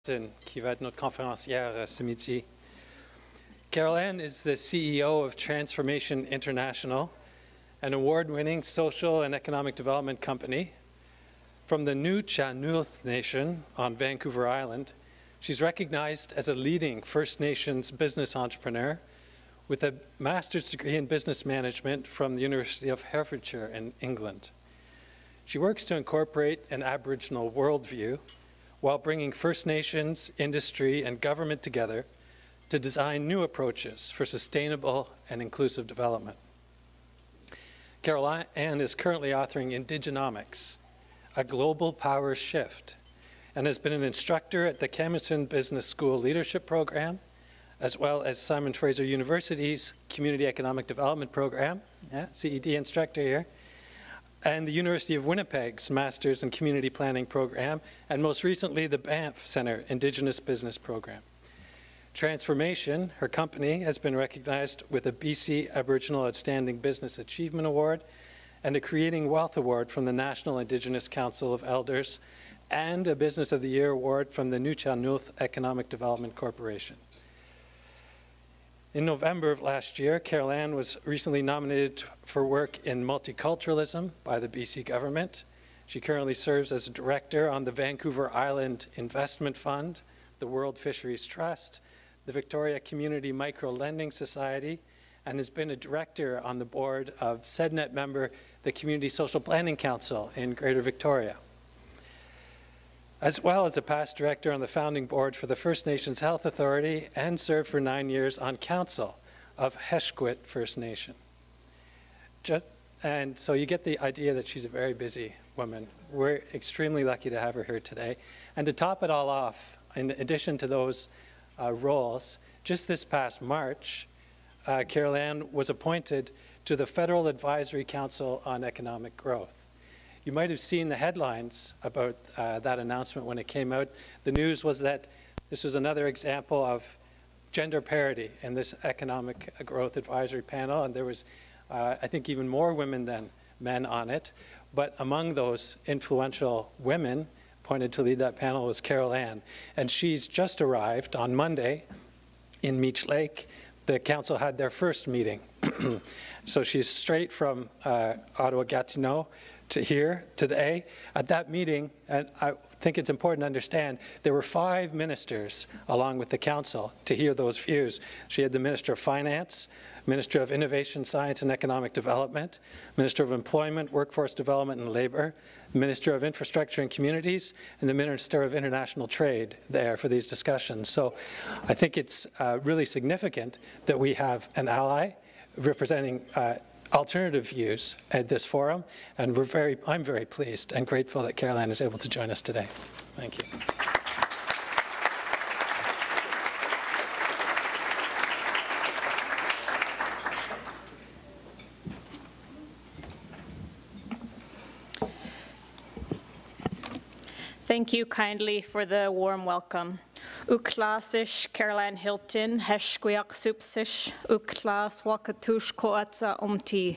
Hilton, qui va être notre conférencière ce midi. Carol Anne is the CEO of Transformation International, an award-winning social and economic development company. From the nulth nation on Vancouver Island, she's recognized as a leading First Nations business entrepreneur with a master's degree in business management from the University of Hertfordshire in England. She works to incorporate an Aboriginal worldview while bringing First Nations, industry, and government together to design new approaches for sustainable and inclusive development. Carol Anne is currently authoring Indigenomics, a global power shift, and has been an instructor at the Camuson Business School Leadership Program, as well as Simon Fraser University's Community Economic Development Program, CED instructor here, and the University of Winnipeg's Masters in Community Planning Program, and most recently the Banff Centre Indigenous Business Program. Transformation, her company, has been recognized with a BC Aboriginal Outstanding Business Achievement Award and a Creating Wealth Award from the National Indigenous Council of Elders, and a Business of the Year Award from the nulth Economic Development Corporation. In November of last year, Carol Anne was recently nominated for work in multiculturalism by the BC government. She currently serves as a director on the Vancouver Island Investment Fund, the World Fisheries Trust, the Victoria Community Micro Lending Society, and has been a director on the board of CCEDNet member, the Community Social Planning Council in Greater Victoria, as well as a past director on the founding board for the First Nations Health Authority and served for 9 years on council of Heshkwit First Nation. And so you get the idea that she's a very busy woman. We're extremely lucky to have her here today. And to top it all off, in addition to those roles, just this past March, Carol Anne was appointed to the Federal Advisory Council on Economic Growth. You might have seen the headlines about that announcement when it came out. The news was that this was another example of gender parity in this economic growth advisory panel, and there was, I think, even more women than men on it. But among those influential women appointed to lead that panel was Carol Anne, and she's just arrived on Monday in Meech Lake. The council had their first meeting. So she's straight from Ottawa-Gatineau to here today. At that meeting, and I think it's important to understand, there were 5 ministers along with the council to hear those views. She had the Minister of Finance, Minister of Innovation, Science and Economic Development, Minister of Employment, Workforce Development and Labour, Minister of Infrastructure and Communities, and the Minister of International Trade there for these discussions. So I think it's really significant that we have an ally representing alternative views at this forum, and I'm very pleased and grateful that Carol Anne is able to join us today. Thank you. Thank you kindly for the warm welcome. Uklasish Carol Anne Hilton, Heshquiak Supsish, Uklas Wakatush Koatsa Umti.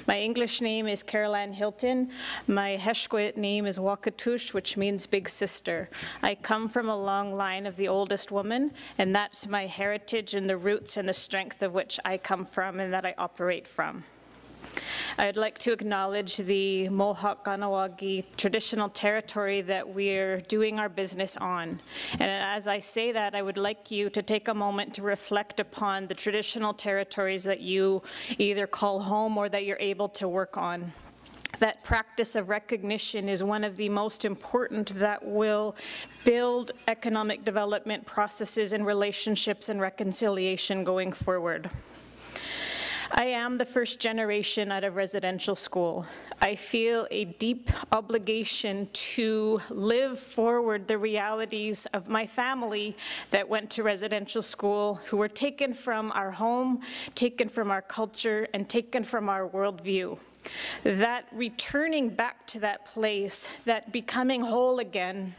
My English name is Carol Anne Hilton. My Heshquiak name is Wakatush, which means big sister. I come from a long line of the oldest woman, and that's my heritage and the roots and the strength of which I come from and that I operate from. I'd like to acknowledge the Mohawk-Ganawagi traditional territory that we're doing our business on. And as I say that, I would like you to take a moment to reflect upon the traditional territories that you either call home or that you're able to work on. That practice of recognition is one of the most important that will build economic development processes and relationships and reconciliation going forward. I am the first generation out of residential school. I feel a deep obligation to live forward the realities of my family that went to residential school, who were taken from our home, taken from our culture, and taken from our worldview. That returning back to that place, that becoming whole again,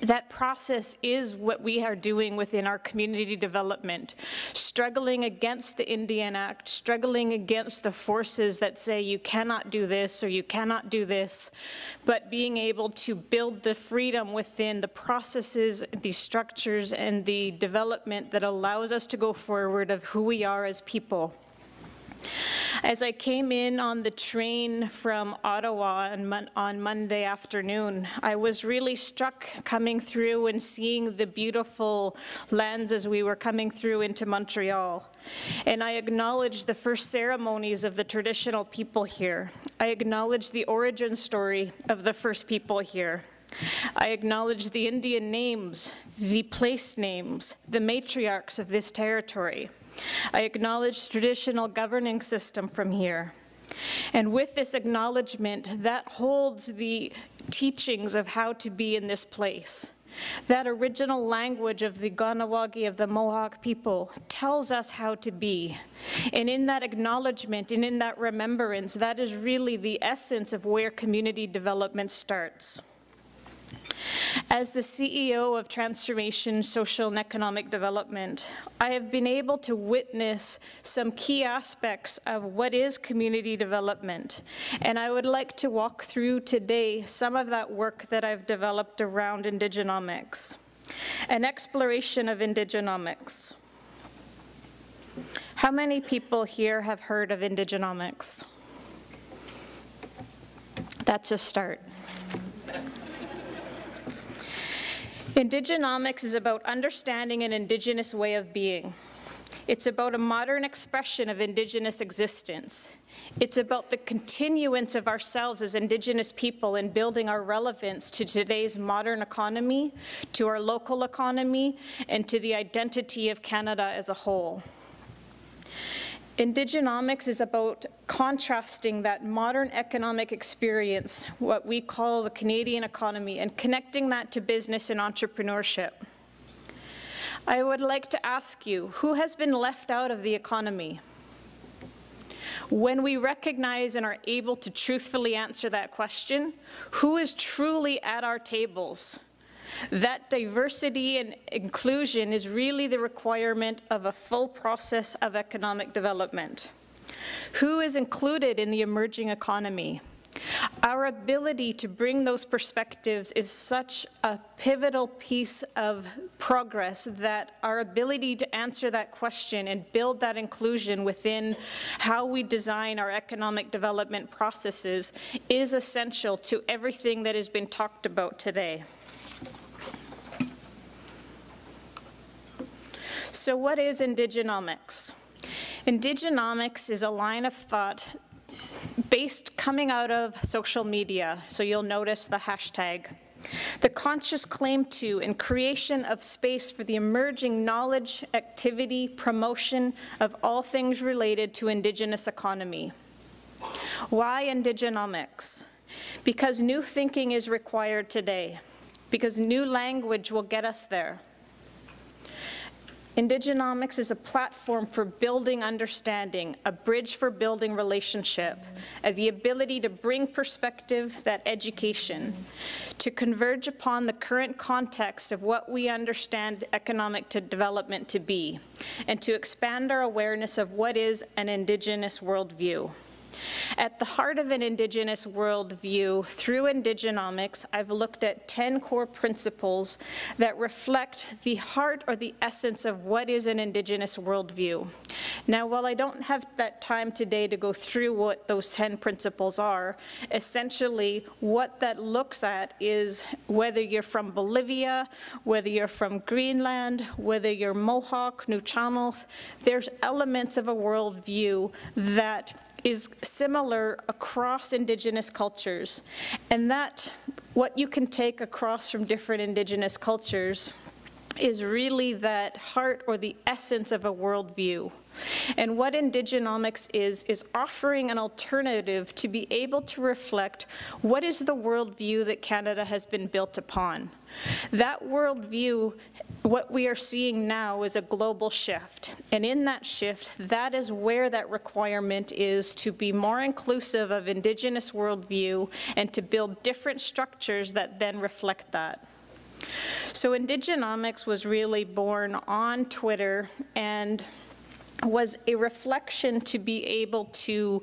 That process is what we are doing within our community development, struggling against the Indian Act, struggling against the forces that say you cannot do this or you cannot do this, but being able to build the freedom within the processes, the structures, and the development that allows us to go forward of who we are as people. As I came in on the train from Ottawa on Monday afternoon, I was really struck coming through and seeing the beautiful lands as we were coming through into Montreal. And I acknowledged the first ceremonies of the traditional people here. I acknowledged the origin story of the first people here. I acknowledge the Indian names, the place names, the matriarchs of this territory. I acknowledge traditional governing system from here. And with this acknowledgement, that holds the teachings of how to be in this place. That original language of the Ganawagi, of the Mohawk people, tells us how to be. And in that acknowledgement and in that remembrance, that is really the essence of where community development starts. As the CEO of Transformation, Social and Economic Development, I have been able to witness some key aspects of what is community development. And I would like to walk through today some of that work that I've developed around Indigenomics. An exploration of Indigenomics. How many people here have heard of Indigenomics? That's a start. Indigenomics is about understanding an Indigenous way of being. It's about a modern expression of Indigenous existence. It's about the continuance of ourselves as Indigenous people in building our relevance to today's modern economy, to our local economy, and to the identity of Canada as a whole. Indigenomics is about contrasting that modern economic experience, what we call the Canadian economy, and connecting that to business and entrepreneurship. I would like to ask you, who has been left out of the economy? When we recognize and are able to truthfully answer that question, who is truly at our tables? That diversity and inclusion is really the requirement of a full process of economic development. Who is included in the emerging economy? Our ability to bring those perspectives is such a pivotal piece of progress that our ability to answer that question and build that inclusion within how we design our economic development processes is essential to everything that has been talked about today. So what is Indigenomics? Indigenomics is a line of thought coming out of social media, so you'll notice the hashtag. The conscious claim to and creation of space for the emerging knowledge, activity, promotion of all things related to Indigenous economy. Why Indigenomics? Because new thinking is required today, because new language will get us there. Indigenomics is a platform for building understanding, a bridge for building relationship, the ability to bring perspective, that education, to converge upon the current context of what we understand economic development to be, and to expand our awareness of what is an Indigenous worldview. At the heart of an Indigenous worldview, through Indigenomics, I've looked at 10 core principles that reflect the heart or the essence of what is an Indigenous worldview. Now, while I don't have that time today to go through what those 10 principles are, essentially what that looks at is whether you're from Bolivia, whether you're from Greenland, whether you're Mohawk, Nuu-chah-nulth, there's elements of a worldview that is similar across Indigenous cultures, and that what you can take across from different Indigenous cultures is really that heart or the essence of a worldview. And what Indigenomics is offering an alternative to be able to reflect what is the worldview that Canada has been built upon. That worldview, what we are seeing now is a global shift. And in that shift, that is where that requirement is to be more inclusive of Indigenous worldview and to build different structures that then reflect that. So Indigenomics was really born on Twitter and was a reflection to be able to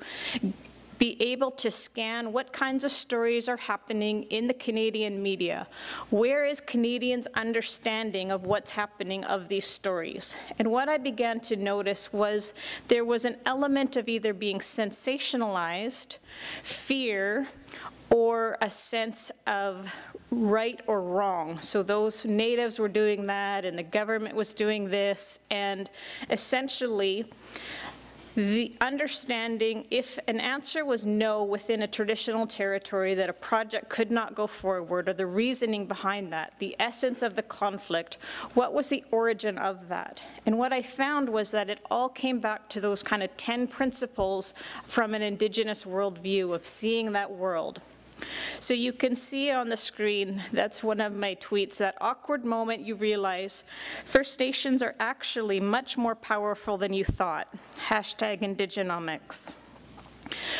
scan what kinds of stories are happening in the Canadian media. Where is Canadians' understanding of what's happening of these stories? And what I began to notice was there was an element of either being sensationalized, fear, or a sense of right or wrong. So those natives were doing that and the government was doing this, and essentially the understanding, if an answer was no within a traditional territory, that a project could not go forward, or the reasoning behind that, the essence of the conflict, what was the origin of that? And what I found was that it all came back to those kind of 10 principles from an Indigenous worldview of seeing that world. So you can see on the screen, that's one of my tweets, that awkward moment you realize First Nations are actually much more powerful than you thought. Hashtag Indigenomics.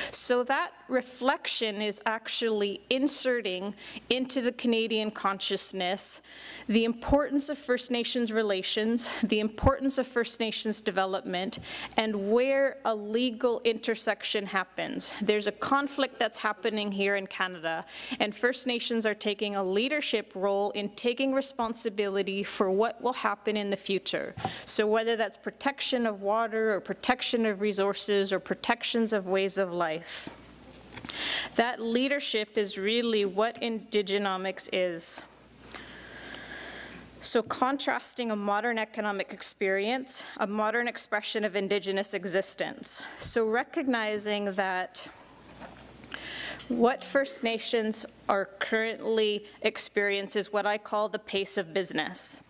So that reflection is actually inserting into the Canadian consciousness the importance of First Nations relations, the importance of First Nations development, and where a legal intersection happens. There's a conflict that's happening here in Canada, and First Nations are taking a leadership role in taking responsibility for what will happen in the future. So whether that's protection of water, or protection of resources, or protections of ways of life. That leadership is really what Indigenomics is. So contrasting a modern economic experience, a modern expression of Indigenous existence. So recognizing that what First Nations are currently experiencing is what I call the pace of business.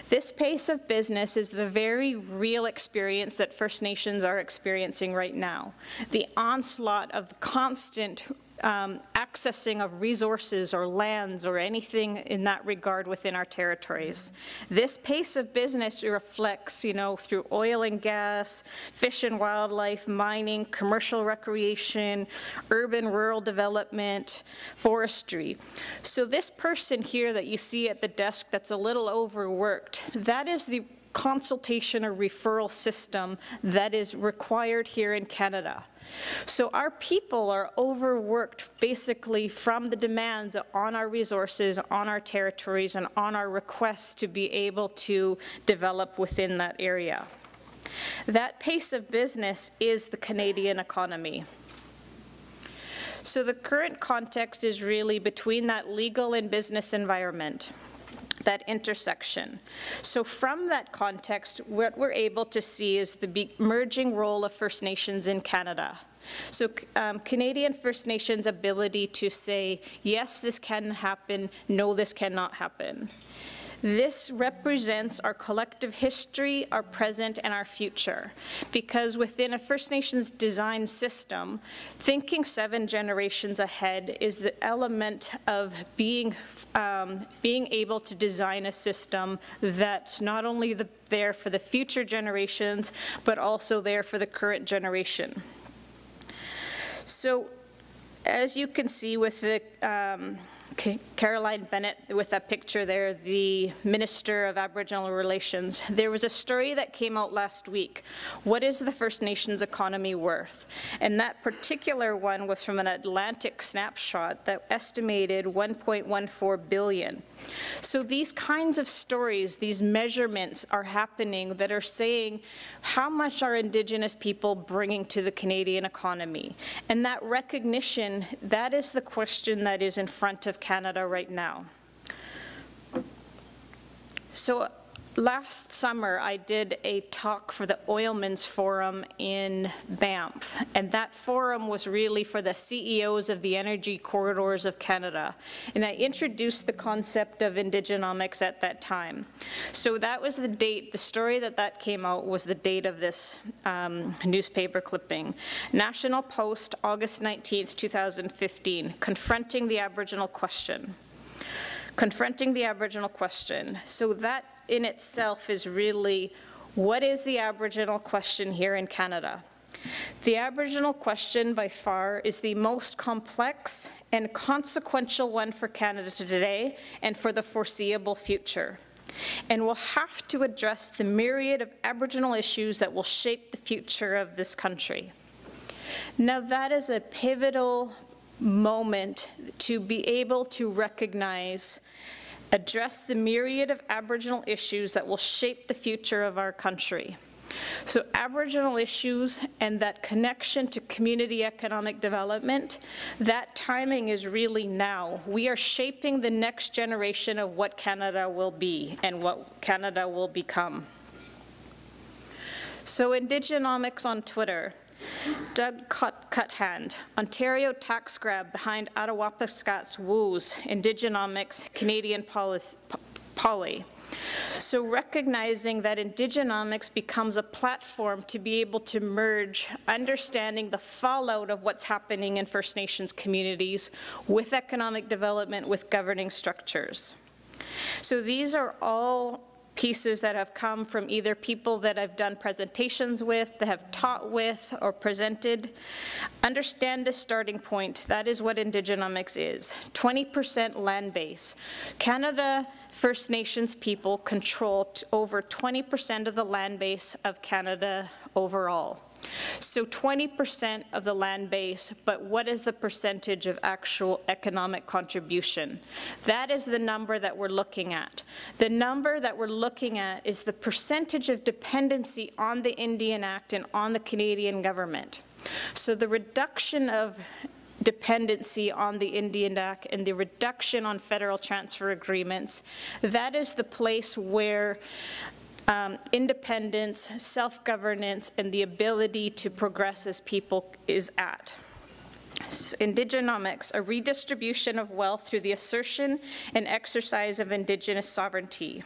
This pace of business is the very real experience that First Nations are experiencing right now. The onslaught of constant accessing of resources or lands or anything in that regard within our territories. This pace of business reflects, through oil and gas, fish and wildlife, mining, commercial recreation, urban rural development, forestry. So this person here that you see at the desk that's a little overworked, that is the consultation or referral system that is required here in Canada. So our people are overworked basically from the demands on our resources, on our territories, and on our requests to be able to develop within that area. That pace of business is the Canadian economy. So the current context is really between that legal and business environment, that intersection. So from that context, what we're able to see is the emerging role of First Nations in Canada. So Canadian First Nations' ability to say, yes, this can happen, no, this cannot happen. This represents our collective history, our present, and our future. Because within a First Nations design system, thinking 7 generations ahead is the element of being able to design a system that's not only there for the future generations, but also there for the current generation. So, as you can see with the Caroline Bennett, with that picture there, the Minister of Aboriginal Relations, there was a story that came out last week. What is the First Nations economy worth? And that particular one was from an Atlantic snapshot that estimated $1.14 billion. So these kinds of stories, these measurements are happening that are saying how much are Indigenous people bringing to the Canadian economy. And that recognition, that is the question that is in front of Canada right now. So last summer, I did a talk for the Oilmen's Forum in Banff, and that forum was really for the CEOs of the energy corridors of Canada. And I introduced the concept of Indigenomics at that time. So that was the date, the story that came out was the date of this newspaper clipping. National Post, August 19th, 2015, confronting the Aboriginal question. Confronting the Aboriginal question. So that in itself is really, what is the Aboriginal question here in Canada? The Aboriginal question by far is the most complex and consequential one for Canada today and for the foreseeable future, and will have to address the myriad of Aboriginal issues that will shape the future of this country. Now that is a pivotal moment to be able to recognize, address the myriad of Aboriginal issues that will shape the future of our country. So Aboriginal issues and that connection to community economic development, that timing is really now. We are shaping the next generation of what Canada will be and what Canada will become. So Indigenomics on Twitter. Doug Cuthand, Ontario tax grab behind Attawapiscat's woos, Indigenomics, Canadian poly. So recognizing that Indigenomics becomes a platform to be able to merge understanding the fallout of what's happening in First Nations communities with economic development, with governing structures. So these are all pieces that have come from either people that I've done presentations with, that have taught with, or presented. Understand the starting point. That is what Indigenomics is. 20% land base. Canada First Nations people control over 20% of the land base of Canada overall. So 20% of the land base, but what is the percentage of actual economic contribution? That is the number that we're looking at. The number that we're looking at is the percentage of dependency on the Indian Act and on the Canadian government. So the reduction of dependency on the Indian Act and the reduction on federal transfer agreements, that is the place where independence, self-governance, and the ability to progress as people is at. So Indigenomics, a redistribution of wealth through the assertion and exercise of Indigenous sovereignty.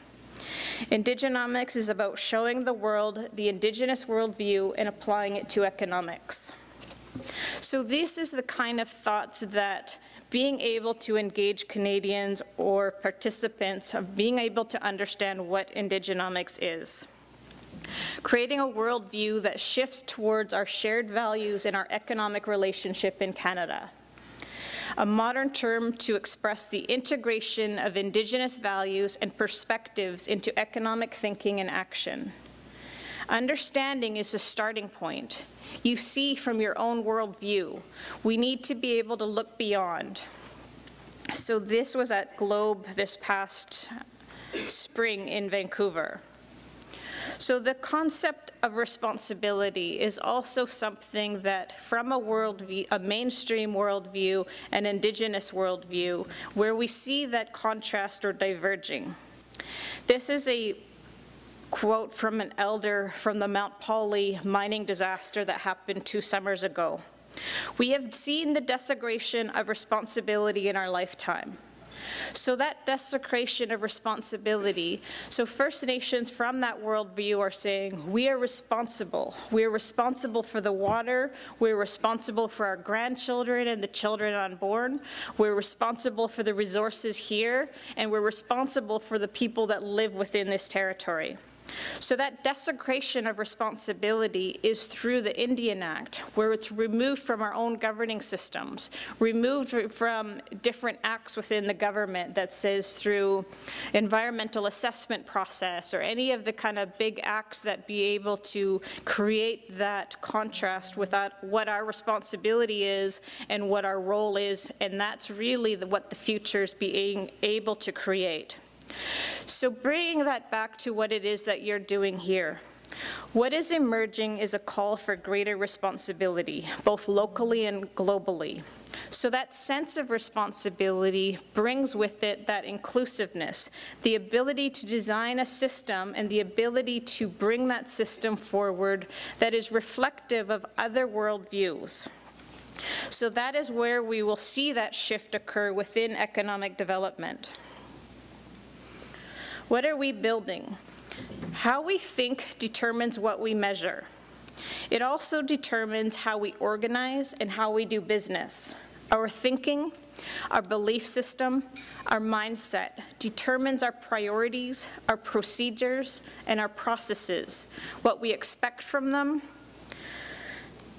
Indigenomics is about showing the world the Indigenous worldview and applying it to economics. So this is the kind of thoughts that being able to engage Canadians or participants of being able to understand what Indigenomics is. Creating a worldview that shifts towards our shared values and our economic relationship in Canada. A modern term to express the integration of Indigenous values and perspectives into economic thinking and action. Understanding is the starting point. You see from your own worldview. We need to be able to look beyond. So this was at Globe this past spring in Vancouver. So the concept of responsibility is also something that from a worldview, a mainstream worldview, an Indigenous worldview, where we see that contrast or diverging. This is a quote from an elder from the Mount Polley mining disaster that happened 2 summers ago. We have seen the desecration of responsibility in our lifetime. So that desecration of responsibility, so First Nations from that worldview are saying, we are responsible. We are responsible for the water. We're responsible for our grandchildren and the children unborn. We're responsible for the resources here, and we're responsible for the people that live within this territory. So that desecration of responsibility is through the Indian Act, where it's removed from our own governing systems, removed from different acts within the government that says through environmental assessment process or any of the kind of big acts that be able to create that contrast with what our responsibility is and what our role is, and that's really what the future is being able to create. So bringing that back to what it is that you're doing here. What is emerging is a call for greater responsibility, both locally and globally. So that sense of responsibility brings with it that inclusiveness, the ability to design a system and the ability to bring that system forward that is reflective of other worldviews. So that is where we will see that shift occur within economic development. What are we building? How we think determines what we measure. It also determines how we organize and how we do business. Our thinking, our belief system, our mindset determines our priorities, our procedures, and our processes, what we expect from them,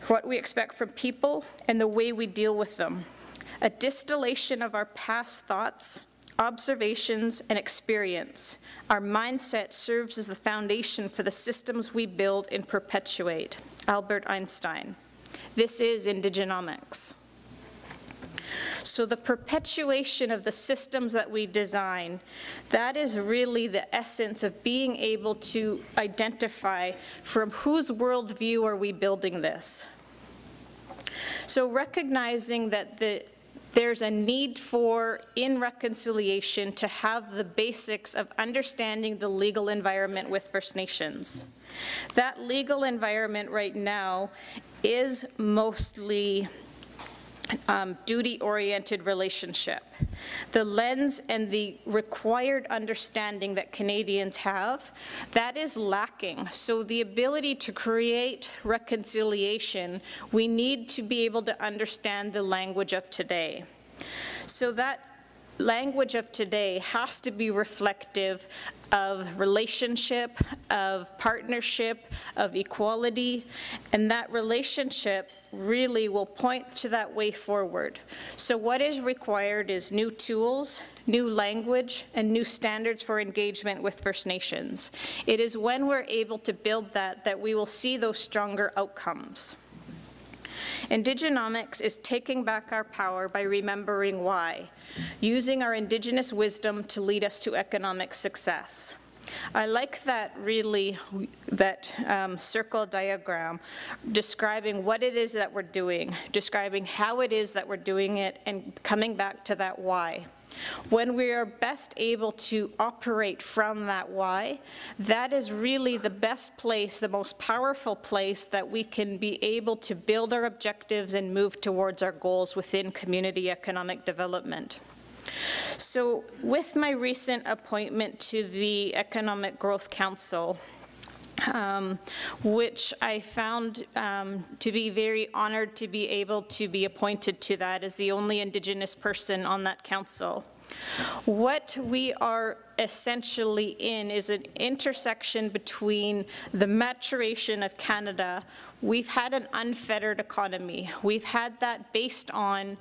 what we expect from people, and the way we deal with them. A distillation of our past thoughts, observations, and experience. Our mindset serves as the foundation for the systems we build and perpetuate. Albert Einstein. This is Indigenomics. So the perpetuation of the systems that we design, that is really the essence of being able to identify from whose worldview are we building this. So recognizing that there's a need for, in reconciliation, to have the basics of understanding the legal environment with First Nations. That legal environment right now is mostly duty-oriented relationship. The lens and the required understanding that Canadians have, that is lacking. So the ability to create reconciliation, we need to be able to understand the language of today. So that language of today has to be reflective of relationship, of partnership, of equality, and that relationship really will point to that way forward. So what is required is new tools, new language, and new standards for engagement with First Nations. It is when we're able to build that that we will see those stronger outcomes. Indigenomics is taking back our power by remembering why, using our Indigenous wisdom to lead us to economic success. I like that circle diagram describing what it is that we're doing, describing how it is that we're doing it, and coming back to that why. When we are best able to operate from that why, that is really the best place, the most powerful place that we can be able to build our objectives and move towards our goals within community economic development. So with my recent appointment to the Economic Growth Council, which I found to be very honored to be able to be appointed to that as the only Indigenous person on that council. What we are essentially in is an intersection between the maturation of Canada. We've had an unfettered economy. We've had that based on,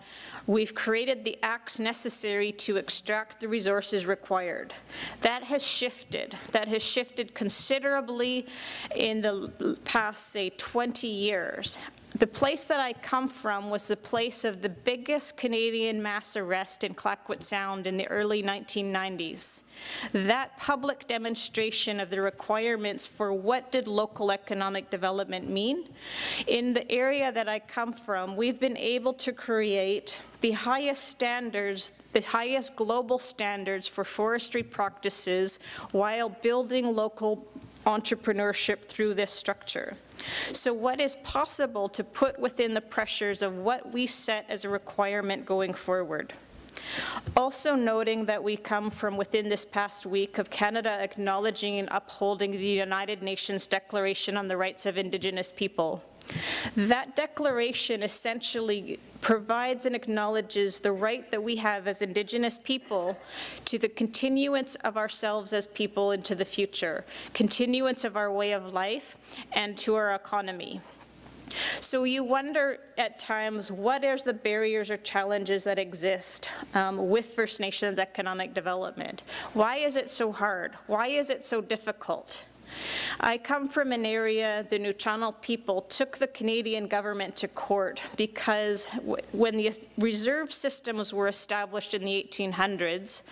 we've created the acts necessary to extract the resources required. That has shifted. That has shifted considerably in the past, say, 20 years. The place that I come from was the place of the biggest Canadian mass arrest in Clayoquot Sound in the early 1990s. That public demonstration of the requirements for what did local economic development mean. In the area that I come from, we've been able to create the highest standards, the highest global standards for forestry practices while building local entrepreneurship through this structure. So what is possible to put within the pressures of what we set as a requirement going forward? Also noting that we come from within this past week of Canada acknowledging and upholding the United Nations Declaration on the Rights of Indigenous People. That declaration essentially provides and acknowledges the right that we have as Indigenous people to the continuance of ourselves as people into the future, continuance of our way of life, and to our economy. So you wonder at times, what are the barriers or challenges that exist with First Nations economic development? Why is it so hard? Why is it so difficult? I come from an area, the Nuu-chah-nulth people took the Canadian government to court because when the reserve systems were established in the 1800s,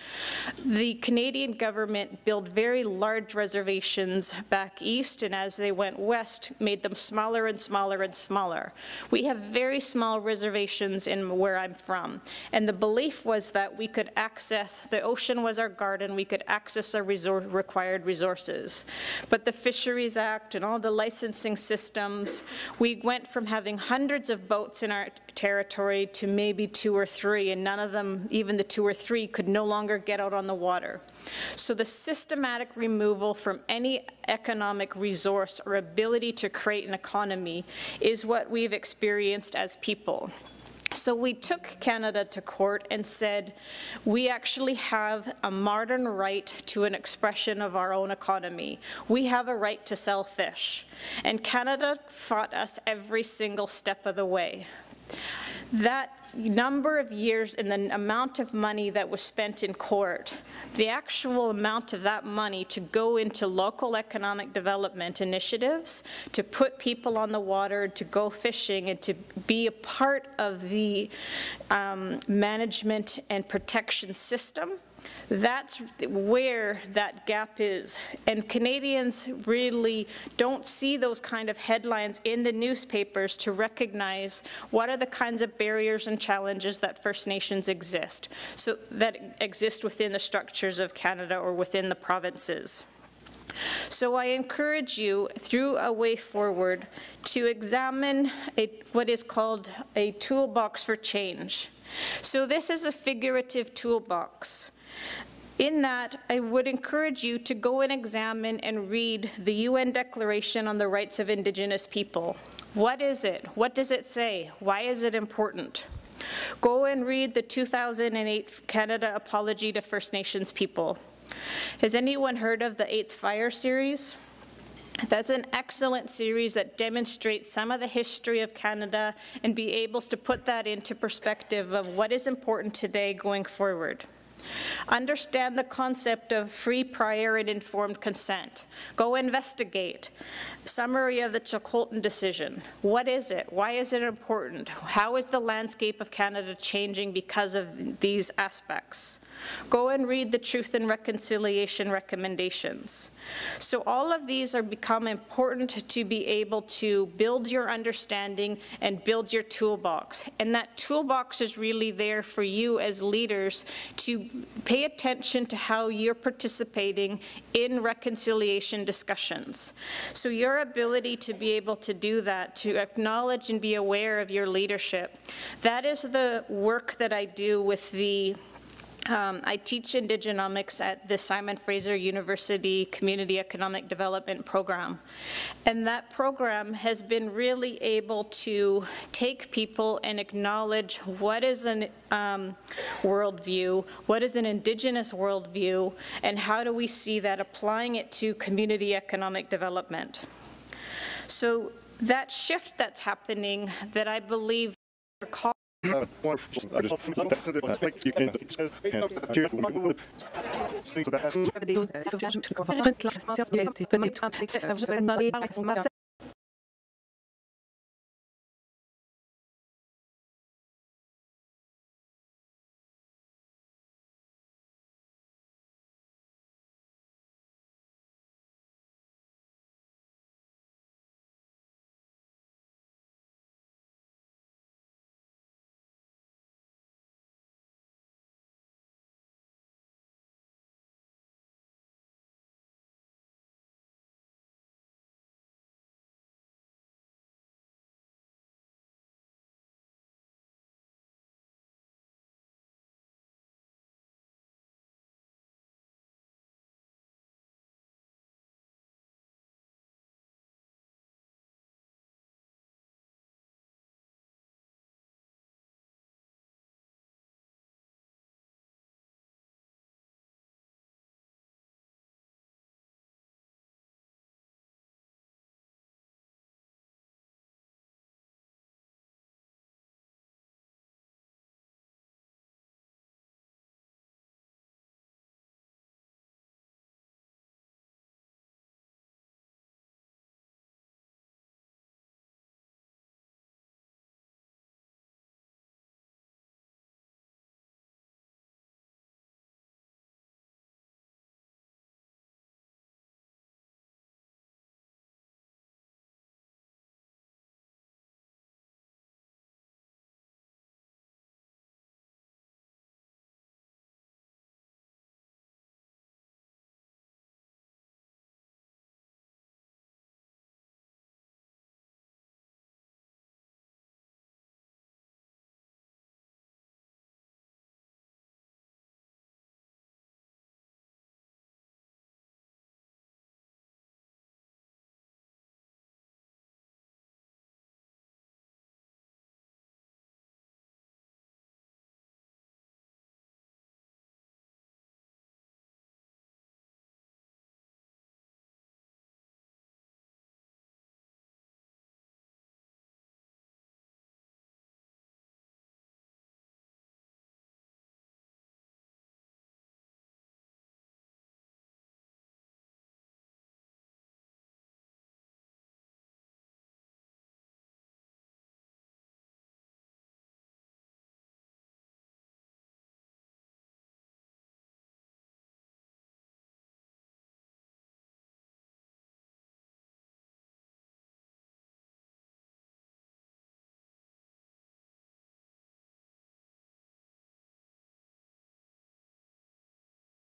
the Canadian government built very large reservations back east, and as they went west, made them smaller and smaller and smaller. We have very small reservations in where I'm from, and the belief was that we could access, the ocean was our garden, we could access our required resources. But the Fisheries Act and all the licensing systems, we went from having hundreds of boats in our territory to maybe 2 or 3, and none of them, even the 2 or 3, could no longer get out on the water. So the systematic removal from any economic resource or ability to create an economy is what we've experienced as people. So we took Canada to court and said, we actually have a modern right to an expression of our own economy. We have a right to sell fish. And Canada fought us every single step of the way. That number of years and the amount of money that was spent in court, the actual amount of that money to go into local economic development initiatives, to put people on the water, to go fishing, and to be a part of the management and protection system, that's where that gap is. And Canadians really don't see those kind of headlines in the newspapers to recognize what are the kinds of barriers and challenges that First Nations exist, so that exist within the structures of Canada or within the provinces. So I encourage you, through a way forward, to examine what is called a toolbox for change. So this is a figurative toolbox. In that, I would encourage you to go and examine and read the UN Declaration on the Rights of Indigenous People. What is it? What does it say? Why is it important? Go and read the 2008 Canada Apology to First Nations People. Has anyone heard of the 8th Fire series? That's an excellent series that demonstrates some of the history of Canada and be able to put that into perspective of what is important today going forward. Understand the concept of free, prior, and informed consent. Go investigate. Summary of the Chilcotin decision. What is it? Why is it important? How is the landscape of Canada changing because of these aspects? Go and read the Truth and Reconciliation recommendations. So all of these are become important to be able to build your understanding and build your toolbox. And that toolbox is really there for you as leaders to pay attention to how you're participating in reconciliation discussions. So your ability to be able to do that, to acknowledge and be aware of your leadership, that is the work that I do with the I teach Indigenomics at the Simon Fraser University Community Economic Development Program. And that program has been really able to take people and acknowledge what is an worldview, what is an Indigenous worldview, and how do we see that applying it to community economic development. So that shift that's happening that I believe